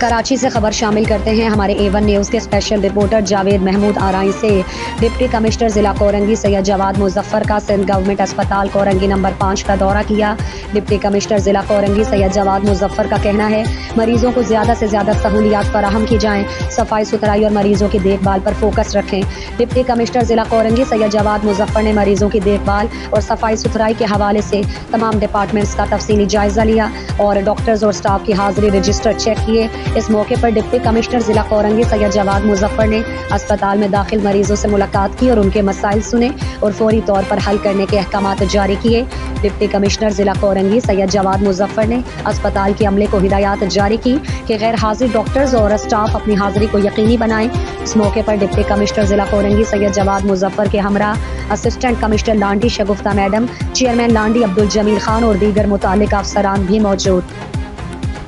कराची से खबर शामिल करते हैं हमारे A1 न्यूज़ के स्पेशल रिपोर्टर जावेद महमूद आराई से। डिप्टी कमिश्नर जिला कोरंगी सैयद जवाद मुजफ्फर का सिंध गवर्नमेंट अस्पताल कोरंगी नंबर 5 का दौरा किया। डिप्टी कमिश्नर जिला कोरंगी सैयद जवाद मुजफ्फर का कहना है मरीजों को ज्यादा से ज्यादा सहूलियात फराहम की जाएं, सफाई सुथराई और मरीजों की देखभाल पर फोकस रखें। डिप्टी कमिश्नर जिला कोरंगी सैयद जवाद मुजफ्फर ने मरीजों की देखभाल और सफाई सुथराई के हवाले से तमाम डिपार्टमेंट्स का तफसीली जायजा लिया और डॉक्टर्स और स्टाफ की हाजिरी रजिस्टर चेक किए। इस मौके पर डिप्टी कमिश्नर जिला कोरंगी सैयद जवाद मुजफ्फर ने अस्पताल में दाखिल मरीजों से मुलाकात की और उनके मसाइल सुने और फौरी तौर पर हल करने के अहकामात जारी किए। डिप्टी कमिश्नर जिला कोरंगी सैयद जवाद मुजफ्फर ने अस्पताल के अमले को हिदायत जारी की कि गैर हाजिर डॉक्टर्स और स्टाफ अपनी हाजिरी को यकीनी बनाएं। इस मौके पर डिप्टी कमिश्नर जिला कोरंगी सैयद जवाद मुजफ्फर के हमरा असिस्टेंट कमिश्नर लांडी शगुफ्ता मैडम, चेयरमैन लांडी अब्दुल जमील खान और दीगर मुताल्लिक अफसरान भी मौजूद।